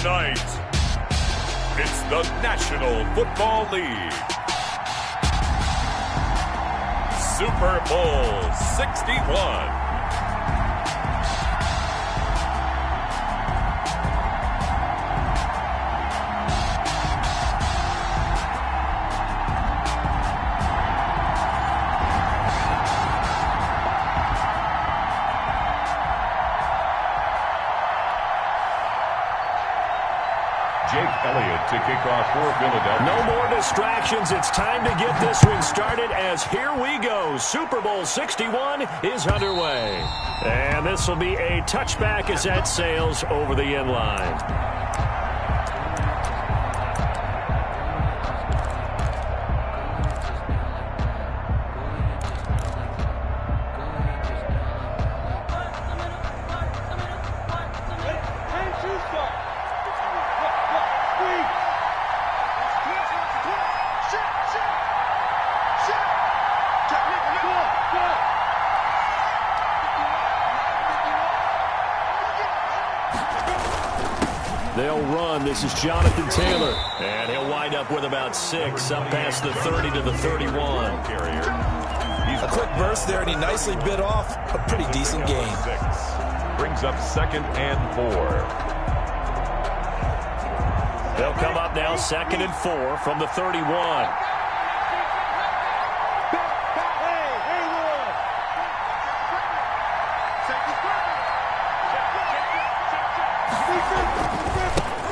Tonight, it's the National Football League Super Bowl 61. To kick off for Philadelphia. No more distractions. It's time to get this one started as here we go. Super Bowl 61 is underway. And this will be a touchback as that sails over the end line. They'll run. This is Jonathan Taylor. And he'll wind up with about 6, up past the 30 to the 31. A quick burst there, and he nicely bit off a pretty decent gain. Brings up 2nd and 4. They'll come up now 2nd and 4 from the 31.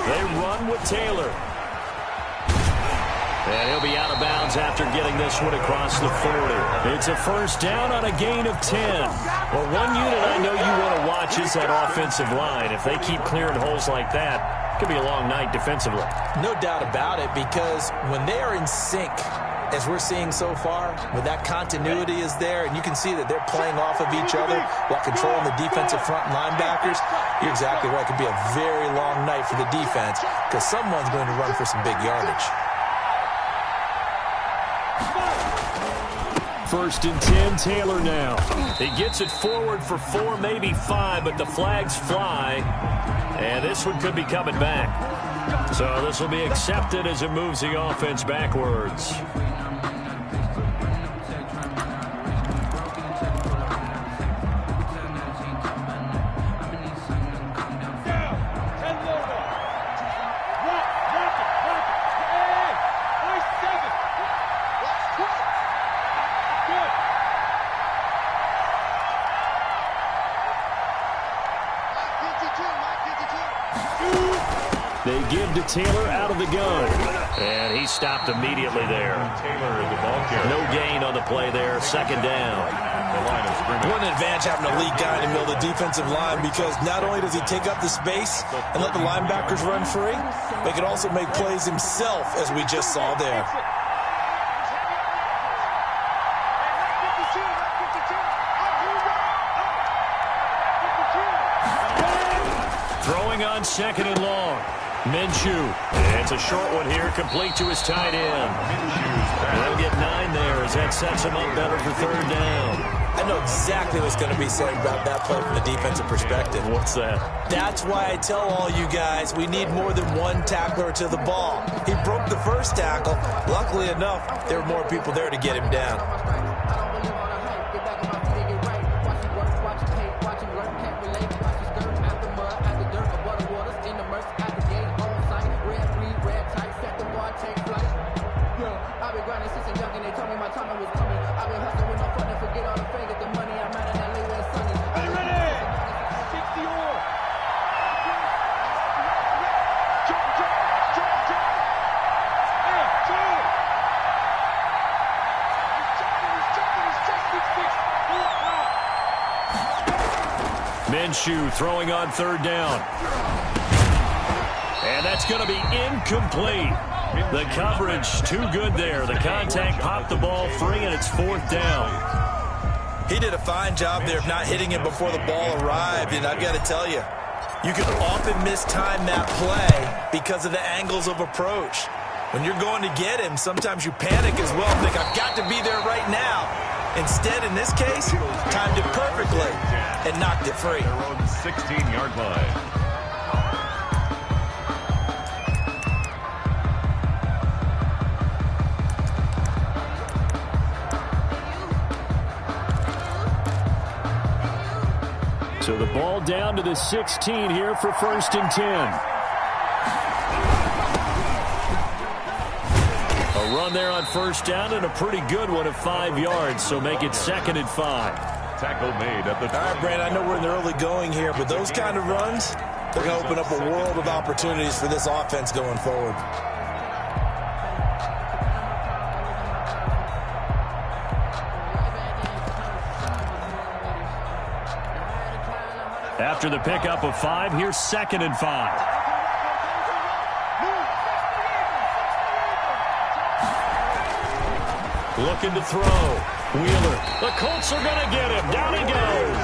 They run with Taylor. And he'll be out of bounds after getting this one across the 40. It's a first down on a gain of 10. Well, one unit I know you want to watch is that offensive line. If they keep clearing holes like that, it could be a long night defensively. No doubt about it, because when they are in sync, as we're seeing so far, when that continuity is there, and you can see that they're playing off of each other while controlling the defensive front linebackers, you're exactly right. It could be a very long night for the defense because someone's going to run for some big yardage. 1st and 10, Taylor now. He gets it forward for 4, maybe 5, but the flags fly, and this one could be coming back. So this will be accepted as it moves the offense backwards. They give to Taylor out of the gun. And he stopped immediately there. Taylor, the ball carrier. No gain on the play there. 2nd down. The line of scrimmage. What an advantage having a lead guy in the middle of the defensive line, because not only does he take up the space and let the linebackers run free, but he can also make plays himself, as we just saw there. Throwing on 2nd and long. Minshew. It's a short one here, complete to his tight end. They'll get 9 there as that sets him up better for 3rd down. I know exactly what's going to be said about that play from the defensive perspective. What's that? That's why I tell all you guys we need more than one tackler to the ball. He broke the first tackle. Luckily enough, there were more people there to get him down. Minshew throwing on 3rd down. And that's going to be incomplete. The coverage too good there. The contact popped the ball free, and it's 4th down. He did a fine job there of not hitting him before the ball arrived, and I've got to tell you, you can often mistime that play because of the angles of approach. When you're going to get him, sometimes you panic as well and think, I've got to be there right now. Instead, in this case, timed it perfectly and knocked it free. 16-yard line. So the ball down to the 16 here for 1st and 10. A run there on 1st down and a pretty good one of 5 yards, so make it 2nd and 5. Tackle made at the... All right, Brandon, I know we're in the early going here, but those kind of runs, they're going to open up a world of opportunities for this offense going forward. After the pickup of 5, here's 2nd and 5. Looking to throw. Wheeler. The Colts are going to get him. Down he goes.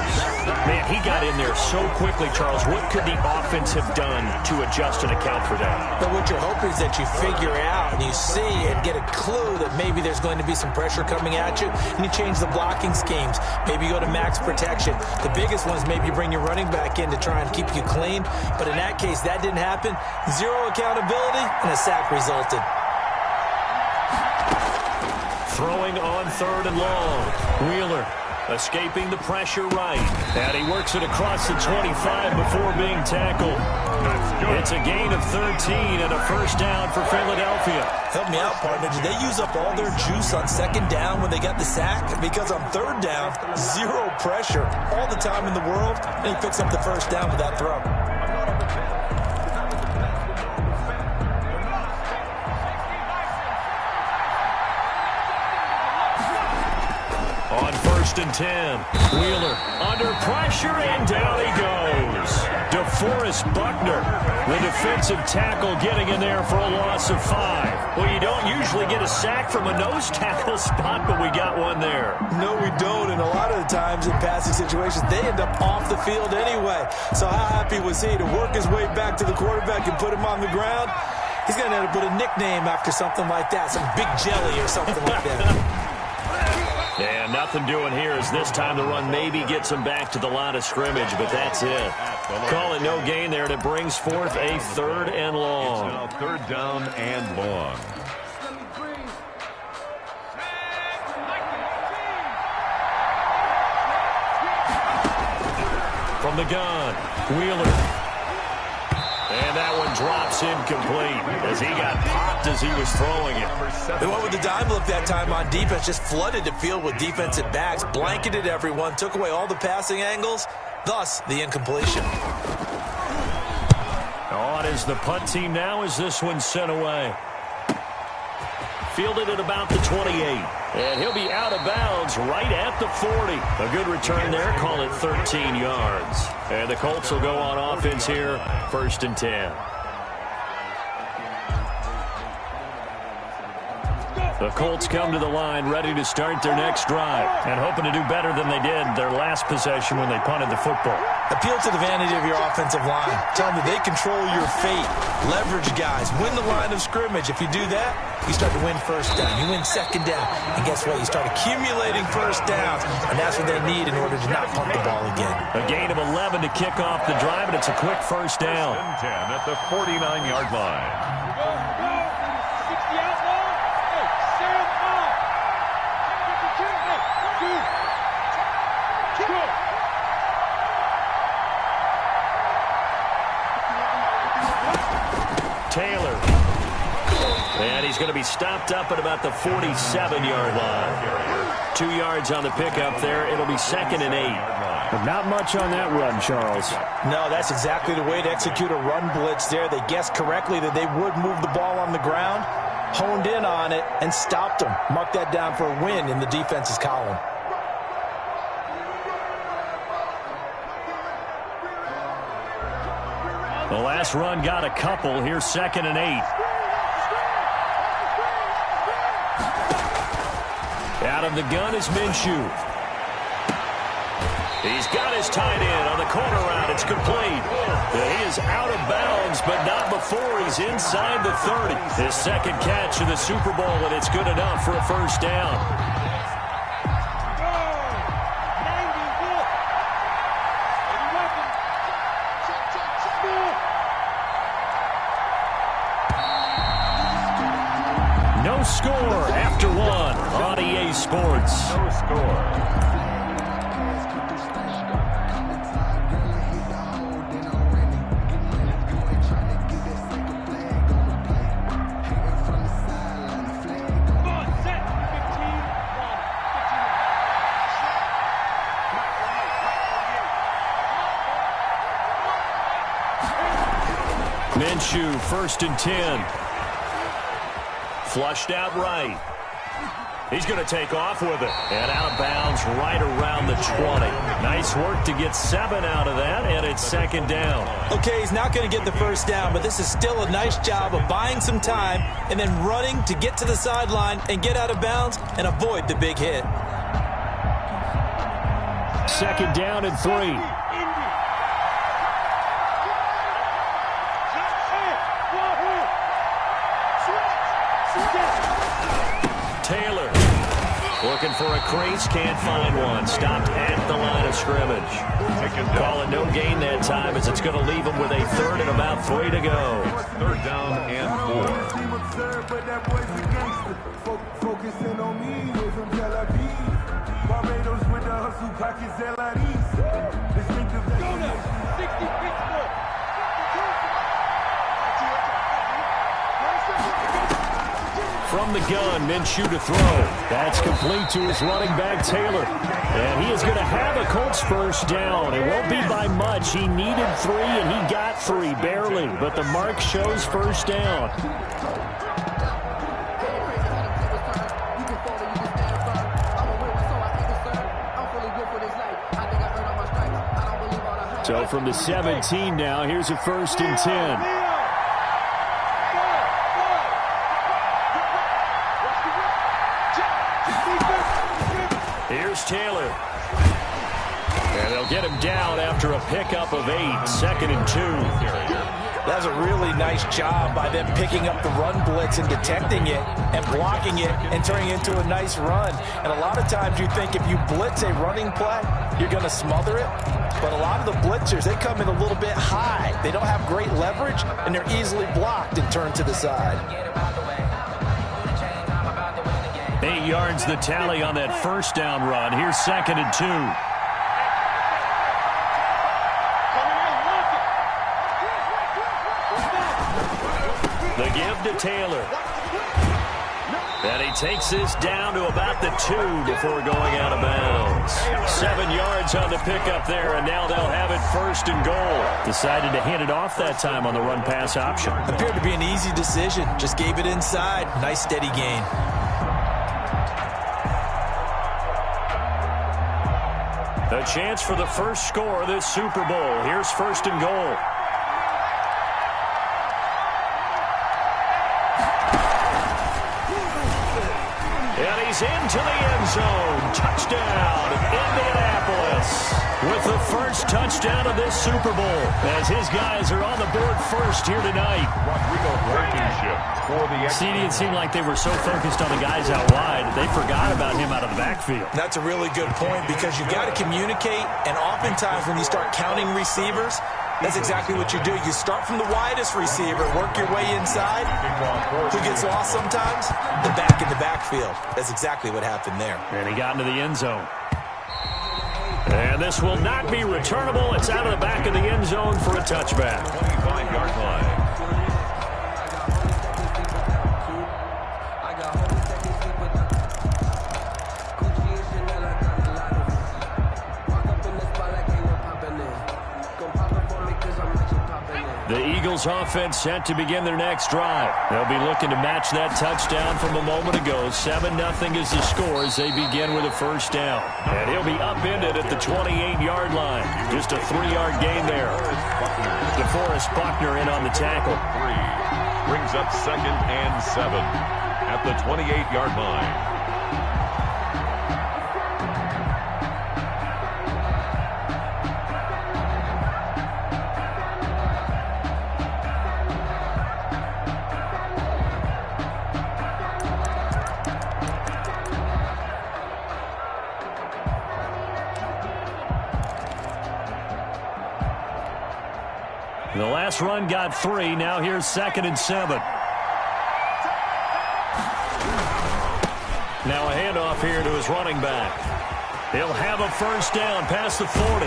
Man, he got in there so quickly, Charles. What could the offense have done to adjust and account for that? But what you're hoping is that you figure out and you see and get a clue that maybe there's going to be some pressure coming at you, and you change the blocking schemes. Maybe you go to max protection. The biggest one is maybe you bring your running back in to try and keep you clean. But in that case, that didn't happen. Zero accountability, and a sack resulted. Throwing on 3rd and long. Wheeler escaping the pressure right. And he works it across the 25 before being tackled. It's a gain of 13 and a 1st down for Philadelphia. Help me out, partner. Did they use up all their juice on 2nd down when they got the sack? Because on 3rd down, zero pressure all the time in the world, and he picks up the 1st down with that throw. On 1st and 10, Wheeler under pressure, and down he goes. DeForest Buckner, the defensive tackle, getting in there for a loss of 5. Well, you don't usually get a sack from a nose tackle spot, but we got one there. No, we don't, and a lot of the times in passing situations, they end up off the field anyway. So how happy was he to work his way back to the quarterback and put him on the ground? He's going to end up with a nickname after something like that, some Big Jelly or something like that. And nothing doing here as this time the run maybe gets him back to the line of scrimmage, but that's it. Call it no gain there, and it brings forth a 3rd and long. It's now 3rd down and long. From the gun, Wheeler. And that one drops incomplete as he got popped as he was throwing it. They went with the dime look that time on defense, just flooded the field with defensive backs, blanketed everyone, took away all the passing angles, thus the incompletion. On is the punt team now as this one's sent away. Fielded at about the 28. And he'll be out of bounds right at the 40. A good return there. Call it 13 yards. And the Colts will go on offense here. 1st and 10. The Colts come to the line ready to start their next drive and hoping to do better than they did their last possession when they punted the football. Appeal to the vanity of your offensive line. Tell them that they control your fate. Leverage guys. Win the line of scrimmage. If you do that, you start to win 1st down. You win 2nd down. And guess what? You start accumulating 1st downs. And that's what they need in order to not punt the ball again. A gain of 11 to kick off the drive, and it's a quick 1st down. 10 at the 49-yard line. Taylor. And he's going to be stopped up at about the 47-yard line. 2 yards on the pickup there. It'll be 2nd and 8. But not much on that run, Charles. No, that's exactly the way to execute a run blitz there. They guessed correctly that they would move the ball on the ground, honed in on it, and stopped them. Mark that down for a win in the defense's column. The last run got a couple. Here's 2nd and 8. Out of the gun is Minshew. He's got his tight end on the corner route. It's complete. He is out of bounds, but not before he's inside the 30. His 2nd catch of the Super Bowl, and it's good enough for a 1st down. No score after one on EA Sports. No score. Minshew, 1st and 10. Flushed out right. He's going to take off with it. And out of bounds right around the 20. Nice work to get 7 out of that, and it's 2nd down. Okay, he's not going to get the 1st down, but this is still a nice job of buying some time and then running to get to the sideline and get out of bounds and avoid the big hit. 2nd down and 3. Taylor looking for a crease, can't find one. Stopped at the line of scrimmage. Call it no gain that time as it's going to leave him with a 3rd and about 3 to go. 3rd down and 4. Focusing on me from Tel Aviv. Barbados with the hustle pockets, LREs. Distinctive 60 Pittsburgh. From the gun, Minshew to throw. That's complete to his running back, Taylor. And he is going to have a Colts 1st down. It won't be by much. He needed 3, and he got 3, barely. But the mark shows 1st down. So from the 17 now, here's a 1st and 10. Here's Taylor. And they'll get him down after a pickup of 8. 2nd and 2. That was a really nice job by them picking up the run blitz and detecting it and blocking it and turning it into a nice run. And a lot of times you think if you blitz a running play, you're going to smother it. But a lot of the blitzers, they come in a little bit high. They don't have great leverage, and they're easily blocked and turned to the side. 8 yards the tally on that 1st down run. Here's 2nd and 2. The give to Taylor. And he takes this down to about the 2 before going out of bounds. 7 yards on the pickup there, and now they'll have it 1st and goal. Decided to hand it off that time on the run-pass option. Appeared to be an easy decision. Just gave it inside. Nice steady gain. A chance for the first score of this Super Bowl. Here's 1st and goal. And he's into the end zone. Touchdown, Indianapolis. With the first touchdown of this Super Bowl, as his guys are on the board first here tonight. Rodrigo Blankenship for the CD, it seemed like they were so focused on the guys out wide, they forgot about him out of the backfield. That's a really good point because you got to communicate, and oftentimes when you start counting receivers, that's exactly what you do. You start from the widest receiver, work your way inside. Who gets lost sometimes? The back in the backfield. That's exactly what happened there. And he got into the end zone. And this will not be returnable. It's out of the back of the end zone for a touchback. 25-yard line. The Eagles offense set to begin their next drive. They'll be looking to match that touchdown from a moment ago. 7-0 is the score as they begin with a 1st down. And he'll be upended at the 28-yard line. Just a 3-yard gain there. DeForest Buckner in on the tackle. Brings up 2nd and 7 at the 28-yard line. The last run got 3. Now here's 2nd and 7. Now a handoff here to his running back. He'll have a 1st down past the 40.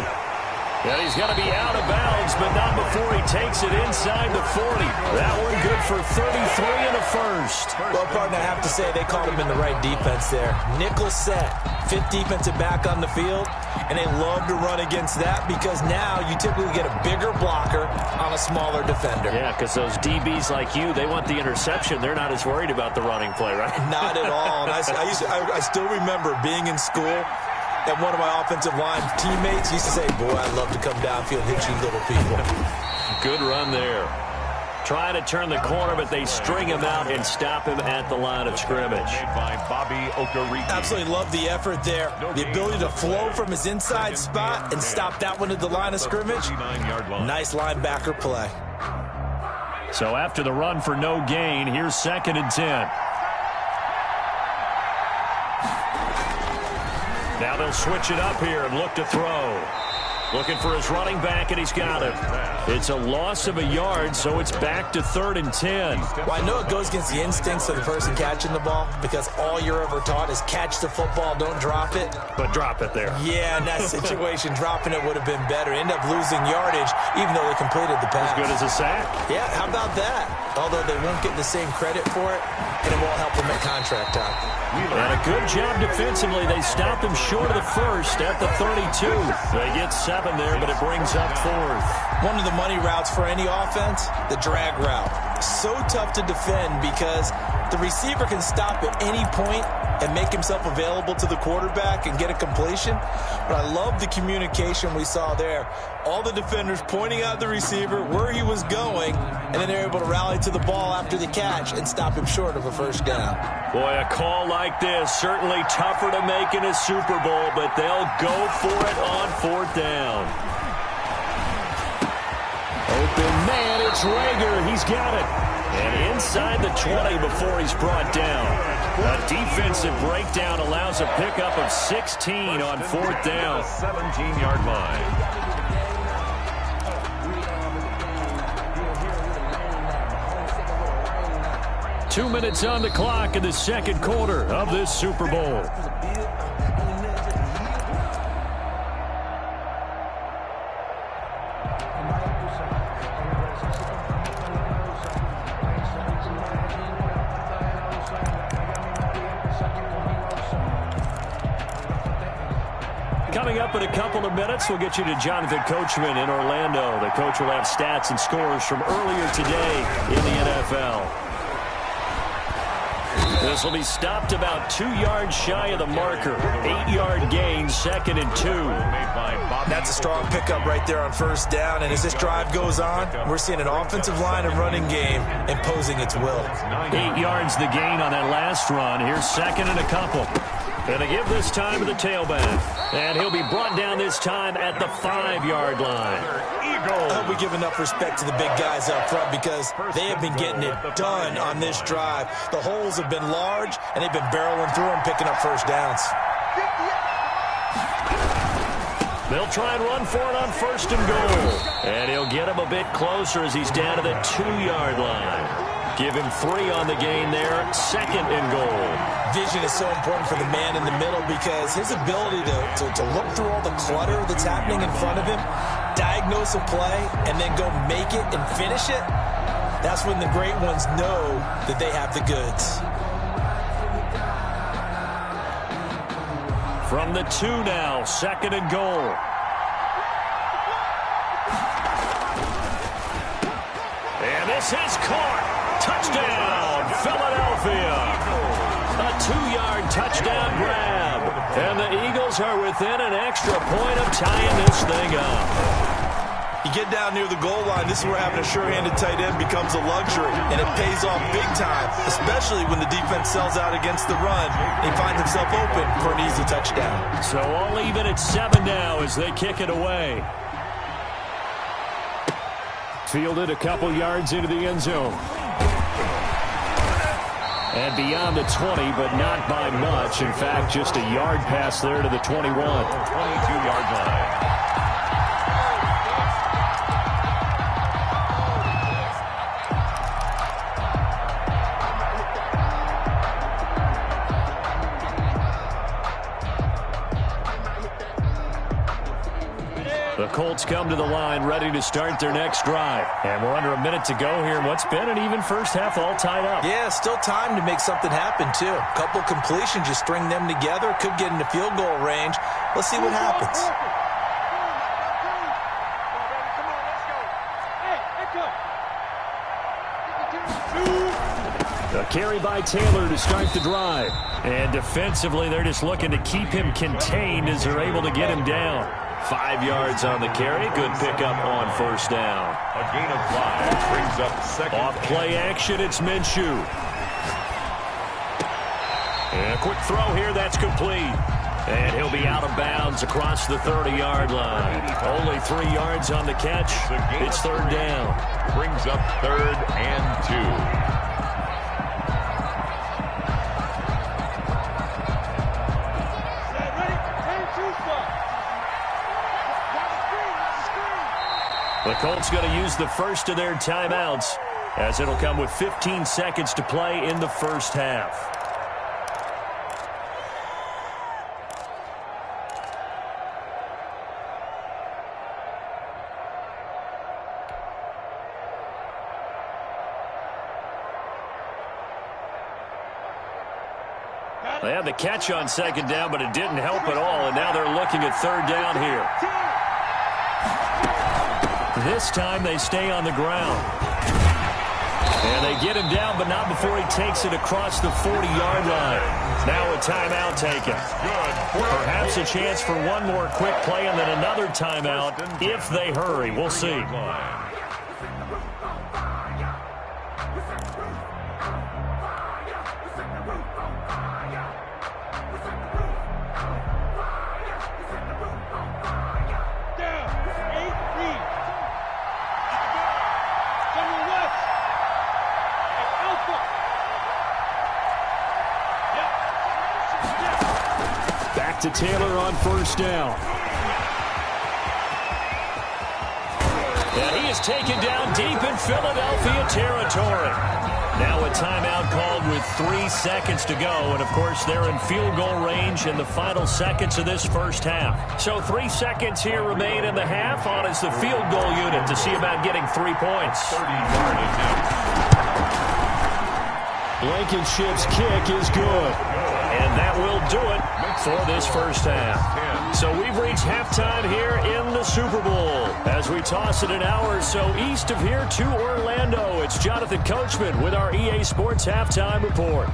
And he's going to be out of bounds, but not before he takes it inside the 40. That one good for 33 and a first. Well, partner, I have to say they called him in the right defense there. Nickel set, fifth defensive back on the field, and they love to run against that because now you typically get a bigger blocker on a smaller defender. Yeah, because those DBs like you, they want the interception. They're not as worried about the running play, right? Not at all. And I still remember being in school, and one of my offensive line teammates used to say, boy, I'd love to come downfield and hit you little people. Good run there. Trying to turn the corner, but they string him out and stop him at the line of scrimmage. Absolutely love the effort there. The ability to flow from his inside spot and stop that one at the line of scrimmage. Nice linebacker play. So after the run for no gain, here's 2nd and 10. Now they'll switch it up here and look to throw. Looking for his running back, and he's got it. It's a loss of a yard, so it's back to 3rd and 10. Well, I know it goes against the instincts of the person catching the ball because all you're ever taught is catch the football, don't drop it. But drop it there. Yeah, in that situation, dropping it would have been better. End up losing yardage, even though they completed the pass. As good as a sack. Yeah, how about that? Although they won't get the same credit for it, and it won't help them at contract time. And a good job defensively. They stop him short of the first at the 32. They get 7 there, but it brings up 4th. One of the money routes for any offense, the drag route. So tough to defend because the receiver can stop at any point and make himself available to the quarterback and get a completion. But I love the communication we saw there. All the defenders pointing out the receiver where he was going, and then they're able to rally to the ball after the catch and stop him short of a first down. Boy, a call like this, certainly tougher to make in a Super Bowl, but they'll go for it on 4th down. Open man, it's Rager. He's got it. And inside the 20 before he's brought down. A defensive breakdown allows a pickup of 16 on 4th down. 17-yard line. Two minutes on the clock in the second quarter of this Super Bowl. Coming up in a couple of minutes, we'll get you to Jonathan Coachman in Orlando. The coach will have stats and scores from earlier today in the NFL. This will be stopped about 2 yards shy of the marker. 8-yard gain, 2nd and 2. That's a strong pickup right there on first down. And as this drive goes on, we're seeing an offensive line and running game imposing its will. 8 yards the gain on that last run. Here's 2nd and a couple. And they give this time to the tailback. And he'll be brought down this time at the 5-yard line. I hope we give enough respect to the big guys up front because they have been getting it done on this drive. The holes have been large, and they've been barreling through them, picking up first downs. They'll try and run for it on 1st and goal. And he'll get him a bit closer as he's down to the 2-yard line. Give him 3 on the gain there, 2nd and goal. Vision is so important for the man in the middle because his ability to look through all the clutter that's happening in front of him, diagnose a play, and then go make it and finish it, that's when the great ones know that they have the goods. From the 2 now, 2nd and goal. And this is caught. Touchdown, Philadelphia. A 2-yard touchdown grab. And the Eagles are within an extra point of tying this thing up. You get down near the goal line, this is where having a sure-handed tight end becomes a luxury, and it pays off big time, especially when the defense sells out against the run, and he finds himself open for an easy touchdown. So all even at 7 now as they kick it away. Fielded a couple yards into the end zone. And beyond the 20, but not by much. In fact, just a yard pass there to the 21. 22-yard line. The Colts come to the line ready to start their next drive. And we're under a minute to go here in what's been an even first half, all tied up. Yeah, still time to make something happen, too. A couple completions, you string them together, could get into field goal range. Let's see what happens. A carry by Taylor to start the drive. And defensively, they're just looking to keep him contained as they're able to get him down. 5 yards on the carry. Good pickup on first down. A gain of 5 brings up second. Off play action, it's Minshew. And a quick throw here, that's complete. And he'll be out of bounds across the 30-yard line. Only 3 yards on the catch. It's third down. Brings up 3rd and 2. The Colts going to use the first of their timeouts as it'll come with 15 seconds to play in the first half. They had the catch on second down, but it didn't help at all, and now they're looking at third down here. This time they stay on the ground. And they get him down, but not before he takes it across the 40-yard line. Now a timeout taken. Perhaps a chance for one more quick play and then another timeout if they hurry. We'll see. To Taylor on first down. And he is taken down deep in Philadelphia territory. Now a timeout called with 3 seconds to go. And, of course, they're in field goal range in the final seconds of this first half. So 3 seconds here remain in the half on as the field goal unit to see about getting 3 points. 30-yard attempt. Blankenship's kick is good. And that will do it for this first half. So we've reached halftime here in the Super Bowl. As we toss it an hour or so east of here to Orlando, it's Jonathan Coachman with our EA Sports Halftime Report.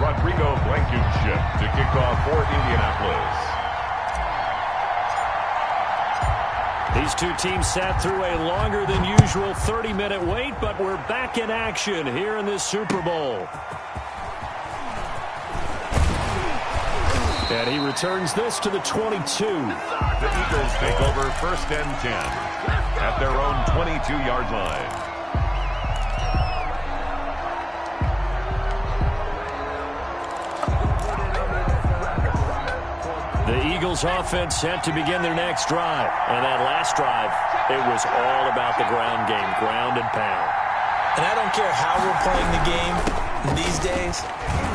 Rodrigo Blankenship to kick off for Indianapolis. These two teams sat through a longer than usual 30-minute wait, but we're back in action here in this Super Bowl. And he returns this to the 22. The Eagles take over 1st and 10 at their own 22-yard line. The Eagles offense set to begin their next drive. And that last drive, it was all about the ground game, ground and pound. And I don't care how we're playing the game these days,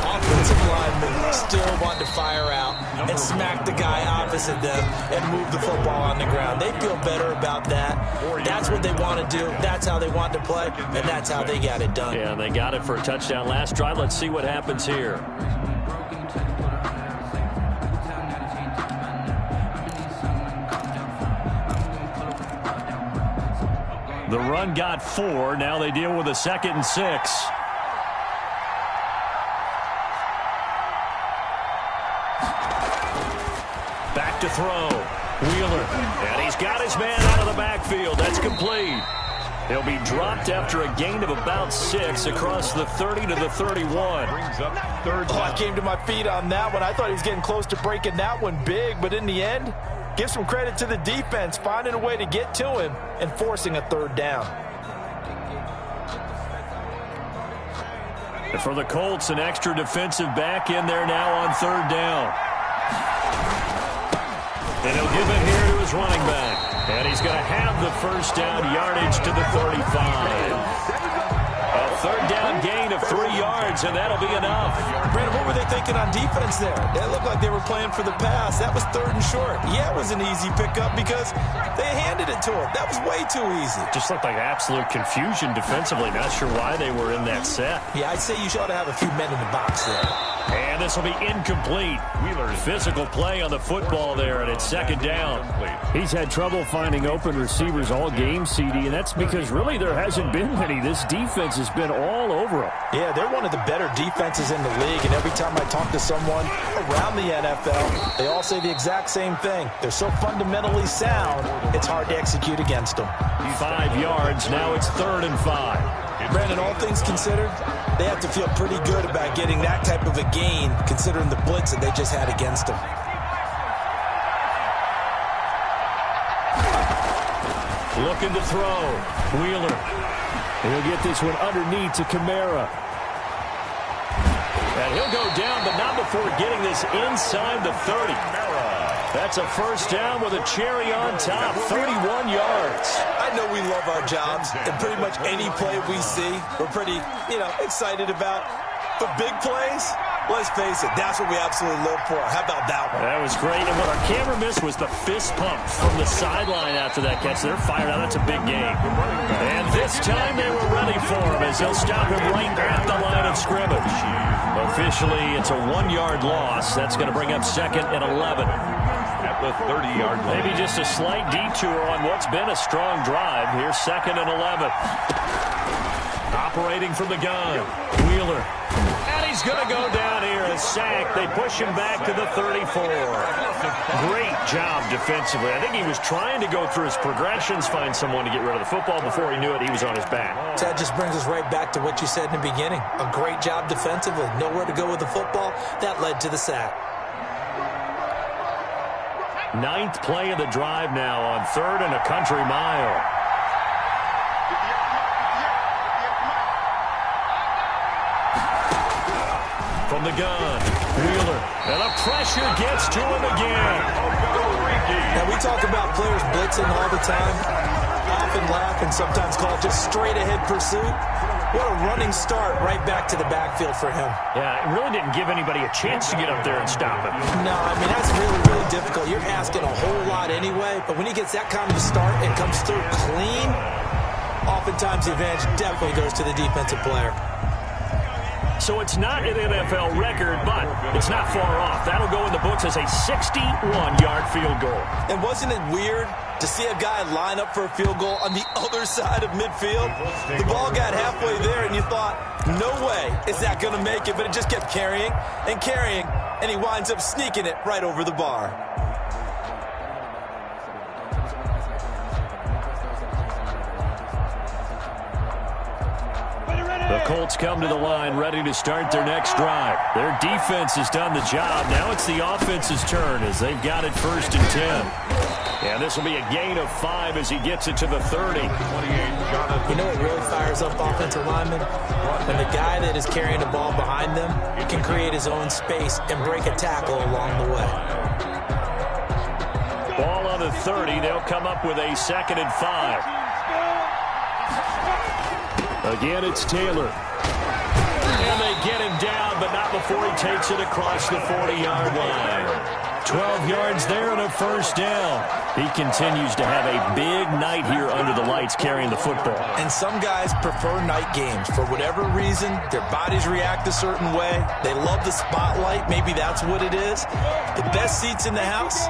offensive linemen still want to fire out and smack the guy opposite them and move the football on the ground. They feel better about that. That's what they want to do. That's how they want to play, and that's how they got it done. Yeah, and they got it for a touchdown last drive. Let's see what happens here. The run got 4. Now they deal with a 2nd and 6. Back to throw. Wheeler. And he's got his man out of the backfield. That's complete. He'll be dropped after a gain of about 6 across the 30 to the 31. Brings up 3rd down. I came to my feet on that one. I thought he was getting close to breaking that one big, but in the end, give some credit to the defense, finding a way to get to him and forcing a 3rd down. And for the Colts, an extra defensive back in there now on 3rd down. And he'll give it here to his running back. And he's going to have the first down yardage to the 35. A yards, and that'll be enough. Brandon, what were they thinking on defense there? It looked like they were playing for the pass. That was 3rd and short. Yeah, it was an easy pickup because they handed it to him. That was way too easy. Just looked like absolute confusion defensively. Not sure why they were in that set. Yeah, I'd say you ought to have a few men in the box there. And this will be incomplete. Wheeler's physical play on the football there, and it's 2nd down. He's had trouble finding open receivers all game, CD, and that's because really there hasn't been many. This defense has been all over him. Yeah, they're one of the better defenses in the league, and every time I talk to someone around the NFL, they all say the exact same thing. They're so fundamentally sound, it's hard to execute against them. 5 yards. Now it's 3rd and 5. Brandon, all things considered, they have to feel pretty good about getting that type of a gain considering the blitz that they just had against them. Looking to throw. Wheeler. He'll get this one underneath to Kamara. And he'll go down, but not before getting this inside the 30. That's a 1st down with a cherry on top, 31 yards. I know we love our jobs, and pretty much any play we see, we're pretty, excited about. But big plays, let's face it, that's what we absolutely live for. How about that one? That was great, and what our camera missed was the fist pump from the sideline after that catch. They're fired out. That's a big game. And this time they were ready for him as they'll stop him right at the line of scrimmage. Officially, it's a 1-yard loss. That's going to bring up 2nd and 11. At the 30-yard line. Maybe just a slight detour on what's been a strong drive. Here's 2nd and 11. Operating from the gun. Wheeler. And he's going to go down here. A sack. They push him back to the 34. Great job defensively. I think he was trying to go through his progressions, find someone to get rid of the football. Before he knew it, he was on his back. So that just brings us right back to what you said in the beginning. A great job defensively. Nowhere to go with the football. That led to the sack. 9th play of the drive now on 3rd and a country mile. From the gun, Wheeler, and the pressure gets to him again. Now, we talk about players blitzing all the time. I often laugh and sometimes call it just straight-ahead pursuit. What a running start right back to the backfield for him. Yeah, it really didn't give anybody a chance to get up there and stop him. No, I mean, that's really, really difficult. You're asking a whole lot anyway, but when he gets that kind of a start and comes through clean, oftentimes the advantage definitely goes to the defensive player. So it's not an NFL record, but it's not far off. That'll go in the books as a 61-yard field goal. And wasn't it weird to see a guy line up for a field goal on the other side of midfield? The ball got halfway there, and you thought, no way is that going to make it, but it just kept carrying, and he winds up sneaking it right over the bar. The Colts come to the line ready to start their next drive. Their defense has done the job. Now it's the offense's turn as they've got it 1st and 10. And this will be a gain of 5 as he gets it to the 30. You know what really fires up offensive linemen? When the guy that is carrying the ball behind them can create his own space and break a tackle along the way. Ball on the 30. They'll come up with a 2nd and 5. Again, it's Taylor. And they get him down, but not before he takes it across the 40-yard line. 12 yards there and a 1st down. He continues to have a big night here under the lights carrying the football. And some guys prefer night games. For whatever reason, their bodies react a certain way. They love the spotlight. Maybe that's what it is. The best seats in the house,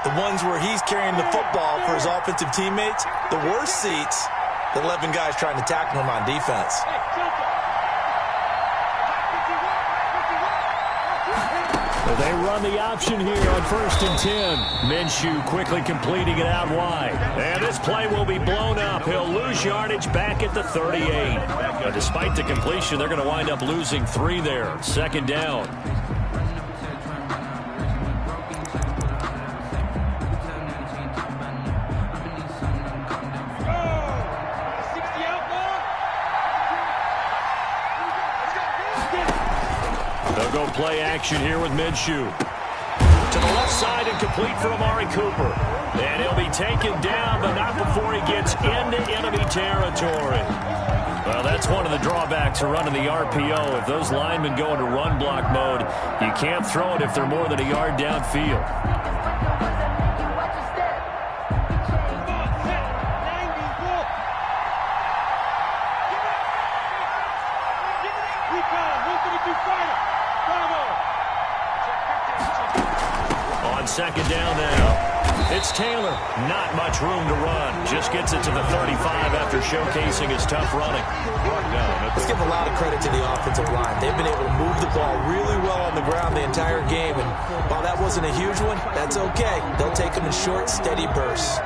the ones where he's carrying the football for his offensive teammates. The worst seats, the 11 guys trying to tackle him on defense. They run the option here on 1st and 10. Minshew quickly completing it out wide. And this play will be blown up. He'll lose yardage back at the 38. Despite the completion, they're going to wind up losing 3 there. 2nd down. They'll go play action here with Minshew. To the left side and complete for Amari Cooper. And he'll be taken down, but not before he gets into enemy territory. Well, that's one of the drawbacks of running the RPO. If those linemen go into run block mode, you can't throw it if they're more than a yard downfield. On second down now. It's Taylor. Not much room to run. Just gets it to the 35 after showcasing his tough running. Let's give a lot of credit to the offensive line. They've been able to move the ball really well on the ground the entire game. And while that wasn't a huge one, that's okay. They'll take them in short, steady bursts.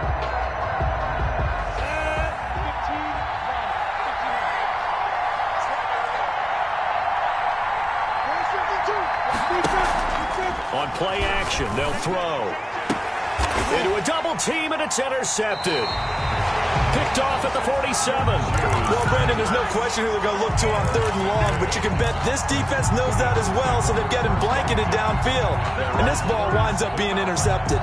On play action, they'll throw. Into a double team, and it's intercepted. Picked off at the 47. Well, Brandon, there's no question who they're going to look to on 3rd and long, but you can bet this defense knows that as well, so they've got him blanketed downfield. And this ball winds up being intercepted.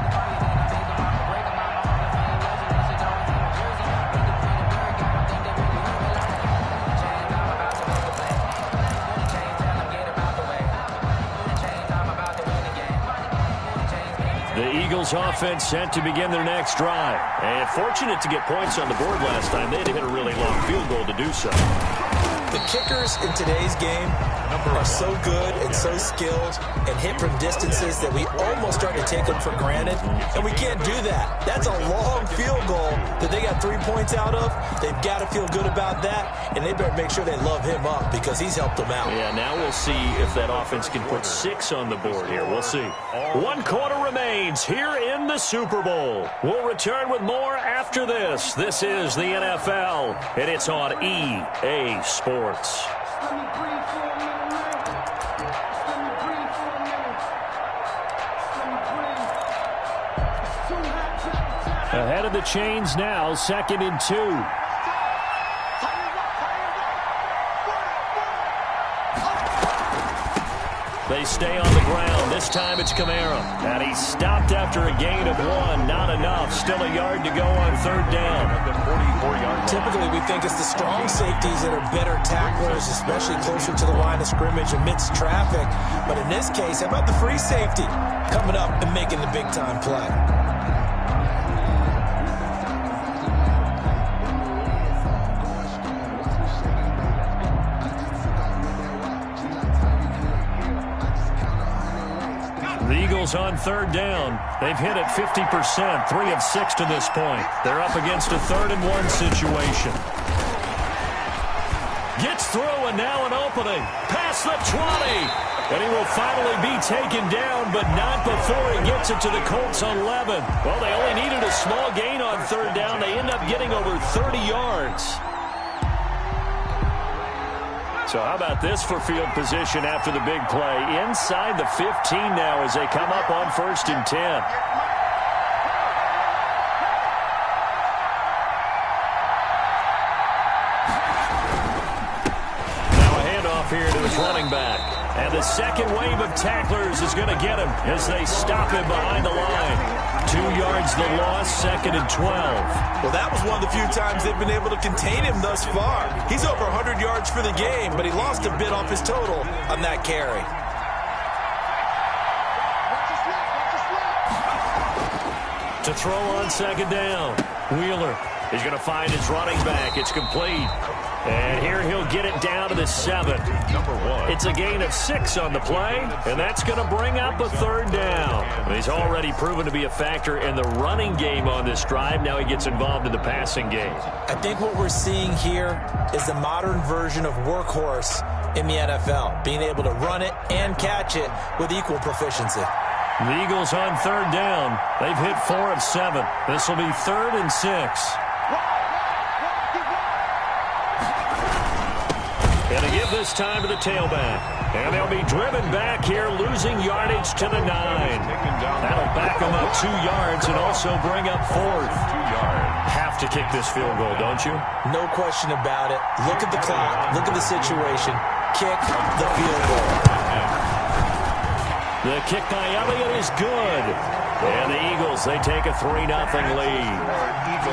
Offense set to begin their next drive. And fortunate to get points on the board last time. They had to hit a really long field goal to do so. The kickers in today's game are so good and so skilled and hit from distances that we almost start to take them for granted. And we can't do that. That's a long field goal that they got 3 points out of. They've got to feel good about that, and they better make sure they love him up because he's helped them out. Yeah, now we'll see if that offense can put 6 on the board here. We'll see. 1 quarter remains here in the Super Bowl. We'll return with more after this. This is the NFL, and it's on EA Sports. Ahead of the chains now, 2nd and 2. They stay on the ground. This time it's Kamara. And he stopped after a gain of 1. Not enough. Still a yard to go on 3rd down. Typically, we think it's the strong safeties that are better tacklers, especially closer to the line of scrimmage amidst traffic. But in this case, how about the free safety coming up and making the big-time play? The Eagles on 3rd down. They've hit it 50%, 3 of 6 to this point. They're up against a 3rd and 1 situation. Gets through, and now an opening. Past the 20. And he will finally be taken down, but not before he gets it to the Colts on 11. Well, they only needed a small gain on 3rd down. They end up getting over 30 yards. So how about this for field position after the big play? Inside the 15 now as they come up on 1st and 10. Now a handoff here to his running back. And the second wave of tacklers is going to get him as they stop him behind the line. 2 yards the loss, 2nd and 12. Well, that was one of the few times they've been able to contain him thus far. He's over 100 yards for the game, but he lost a bit off his total on that carry. To throw on 2nd down. Wheeler is going to find his running back. It's complete. And here he'll get it down to the 7. Number 1. It's a gain of 6 on the play, and that's going to bring up a 3rd down. And he's already proven to be a factor in the running game on this drive. Now he gets involved in the passing game. I think what we're seeing here is the modern version of workhorse in the NFL, being able to run it and catch it with equal proficiency. The Eagles on 3rd down. They've hit 4 of 7. This will be 3rd and 6. And they give this time to the tailback. And they'll be driven back here, losing yardage to the 9. That'll back them up 2 yards and also bring up 4th. 2 yards. Have to kick this field goal, don't you? No question about it. Look at the clock. Look at the situation. Kick the field goal. The kick by Elliott is good. And the Eagles, they take a 3-0 lead.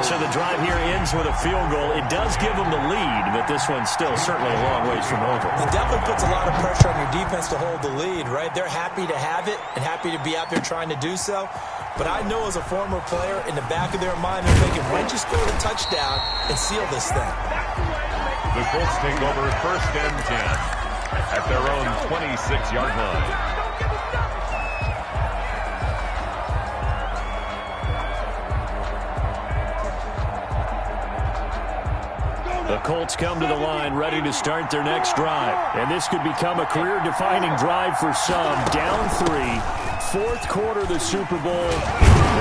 So the drive here ends with a field goal. It does give them the lead, but this one's still certainly a long ways from over. It definitely puts a lot of pressure on your defense to hold the lead, right? They're happy to have it and happy to be out there trying to do so. But I know as a former player, in the back of their mind, they're thinking, why don't you score the touchdown and seal this thing? The Colts take over 1st and 10 at their own 26-yard line. The Colts come to the line ready to start their next drive. And this could become a career-defining drive for some. Down 3, 4th quarter of the Super Bowl.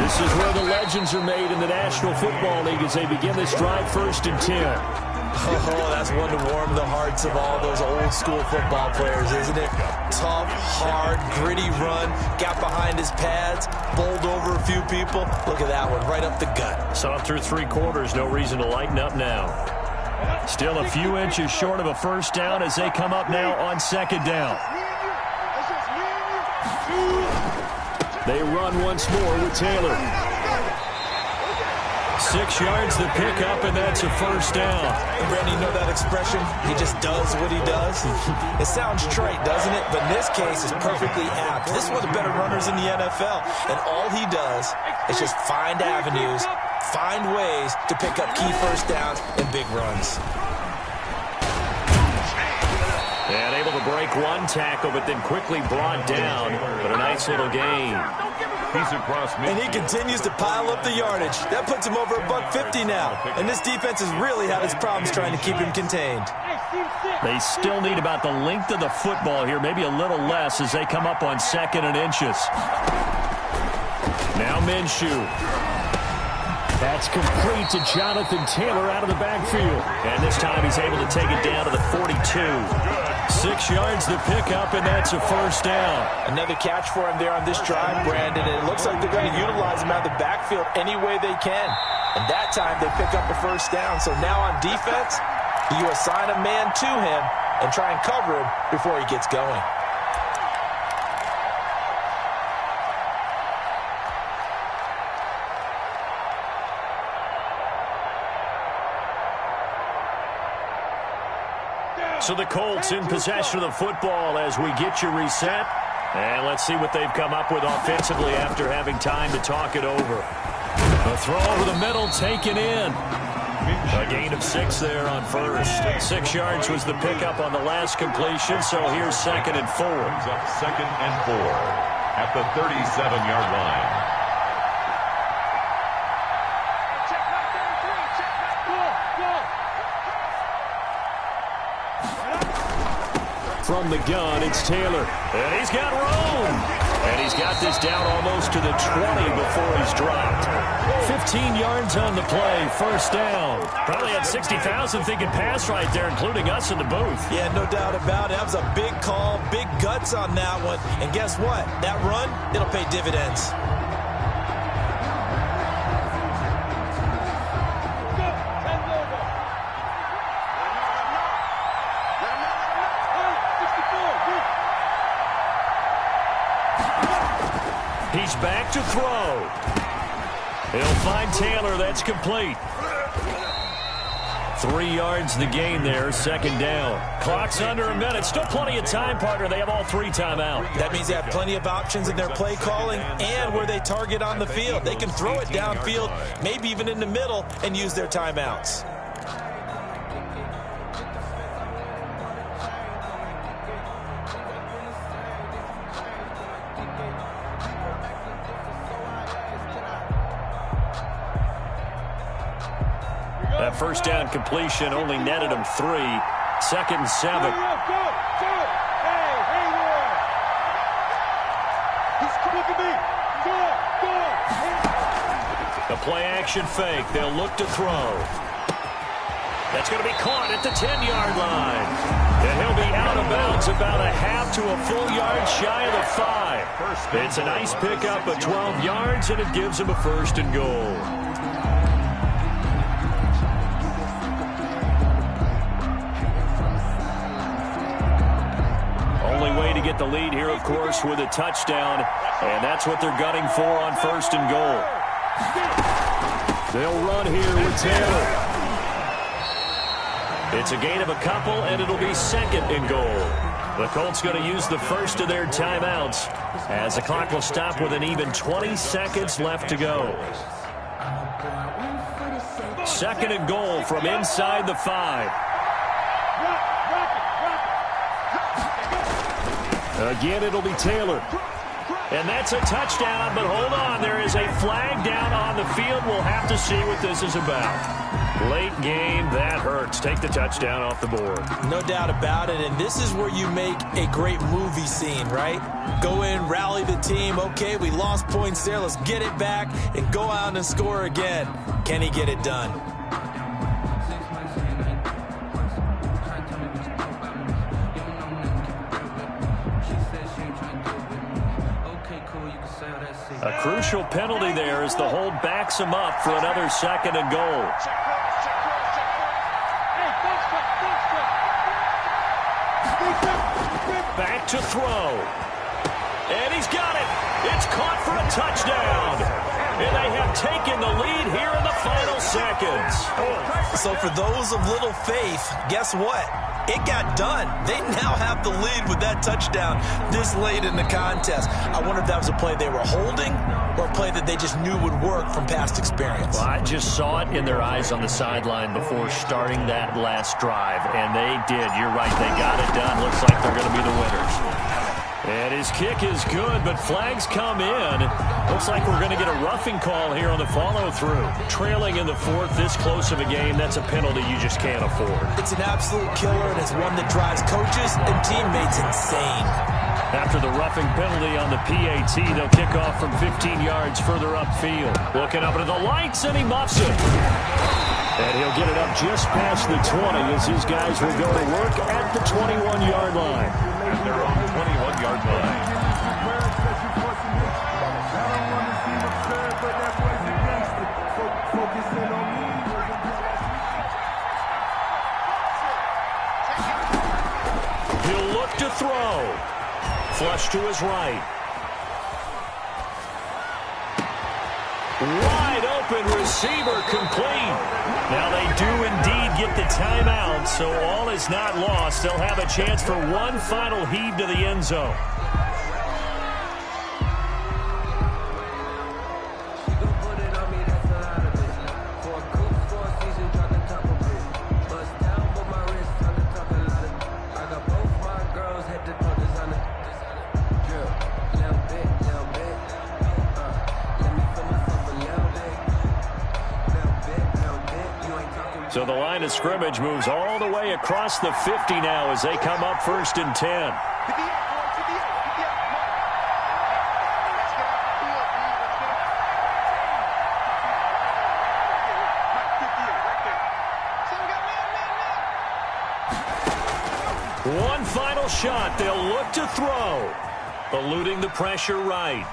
This is where the legends are made in the National Football League as they begin this drive 1st and 10. Oh, that's one to warm the hearts of all those old-school football players, isn't it? Tough, hard, gritty run, got behind his pads, bowled over a few people. Look at that one, right up the gut. So through 3 quarters, no reason to lighten up now. Still a few inches short of a 1st down as they come up now on 2nd down. They run once more with Taylor. 6 yards the pickup, and that's a 1st down. And Randy, you know that expression? He just does what he does. It sounds trite, doesn't it? But in this case, it's perfectly apt. This is one of the better runners in the NFL, and all he does is just find avenues, find ways to pick up key 1st downs and big runs. And able to break one tackle, but then quickly brought down. But a nice little gain. He's across midfield. And he continues to pile up the yardage. That puts him over $150 now. And this defense has really had its problems trying to keep him contained. They still need about the length of the football here, maybe a little less as they come up on 2nd and inches. Now Minshew. That's complete to Jonathan Taylor out of the backfield. And this time he's able to take it down to the 42. 6 yards the pickup, and that's a 1st down. Another catch for him there on this drive, Brandon. And it looks like they're going to utilize him out of the backfield any way they can. And that time they pick up a 1st down. So now on defense, you assign a man to him and try and cover him before he gets going. So the Colts in possession of the football as we get you reset. And let's see what they've come up with offensively after having time to talk it over. A throw over the middle taken in. A gain of 6 there on 1st. 6 yards was the pickup on the last completion, so here's 2nd and 4. Brings up 2nd and 4 at the 37-yard line. From the gun, it's Taylor. And he's got room. And he's got this down almost to the 20 before he's dropped. 15 yards on the play, 1st down. Probably had 60,000 thinking pass right there, including us in the booth. Yeah, no doubt about it. That was a big call, big guts on that one. And guess what? That run, it'll pay dividends. He's back to throw. He'll find Taylor. That's complete. 3 yards the gain there, 2nd down. Clock's under a minute. Still plenty of time, partner. They have all 3 timeout. That means they have plenty of options in their play calling and where they target on the field. They can throw it downfield, maybe even in the middle, and use their timeouts. That 1st down completion only netted him 3. 2nd and 7. The play action fake. They'll look to throw. That's going to be caught at the 10-yard line. And he'll be out of bounds about a half to a full yard shy of the 5. It's a nice pickup of 12 yards, and it gives him a 1st and goal. Only way to get the lead here, of course, with a touchdown. And that's what they're gunning for on 1st and goal. They'll run here with Taylor. It's a gain of a couple, and it'll be 2nd and goal. The Colts going to use the first of their timeouts as the clock will stop with an even 20 seconds left to go. 2nd and goal from inside the 5. Again, it'll be Taylor. And that's a touchdown, but hold on. There is a flag down on the field. We'll have to see what this is about. Late game, that hurts. Take the touchdown off the board. No doubt about it, and this is where you make a great movie scene, right? Go in, rally the team. Okay, we lost points there. Let's get it back and go out and score again. Can he get it done? A crucial penalty there as the hold backs him up for another 2nd and goal. Back to throw. And he's got it. It's caught for a touchdown. And they have taken the lead here in the final seconds. So for those of little faith, guess what? It got done. They now have the lead with that touchdown this late in the contest. I wonder if that was a play they were holding or a play that they just knew would work from past experience. Well, I just saw it in their eyes on the sideline before starting that last drive, and they did. You're right. They got it done. Looks like they're going to be the winners. And his kick is good, but flags come in. Looks like we're going to get a roughing call here on the follow-through. Trailing in the 4th, this close of a game, that's a penalty you just can't afford. It's an absolute killer, and it's one that drives coaches and teammates insane. After the roughing penalty on the PAT, they'll kick off from 15 yards further upfield. Looking up into the lights, and he muffs it. And he'll get it up just past the 20 as his guys will go to work at the 21-yard line. At their own 21-yard line. He'll look to throw. Flush to his right. Wide open receiver complete. Now they do indeed get the timeout, so all is not lost. They'll have a chance for one final heave to the end zone. So the line of scrimmage moves all the way across the 50 now as they come up 1st and 10. One final shot. They'll look to throw. Eluding the pressure right.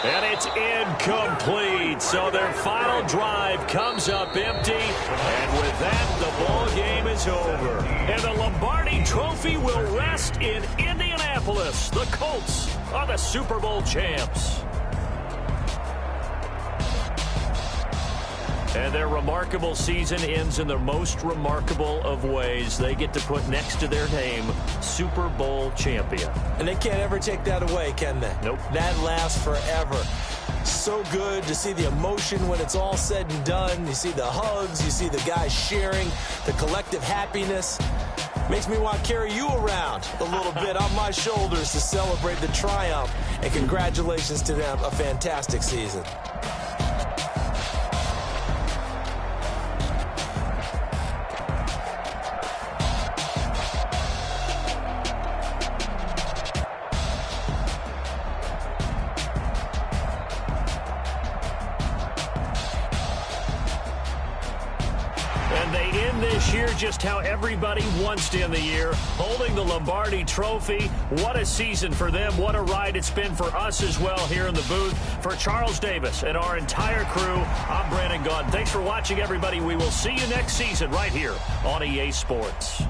And it's incomplete. So their final drive comes up empty. And with that, the ball game is over. And the Lombardi Trophy will rest in Indianapolis. The Colts are the Super Bowl champs. And their remarkable season ends in the most remarkable of ways. They get to put next to their name, Super Bowl champion. And they can't ever take that away, can they? Nope. That lasts forever. So good to see the emotion when it's all said and done. You see the hugs, you see the guys sharing, the collective happiness. Makes me want to carry you around a little bit on my shoulders to celebrate the triumph. And congratulations to them, a fantastic season. Just how everybody wants to end the year, holding the Lombardi Trophy. What a season for them. What a ride it's been for us as well here in the booth. For Charles Davis and our entire crew, I'm Brandon Gaudin. Thanks for watching, everybody. We will see you next season right here on EA Sports.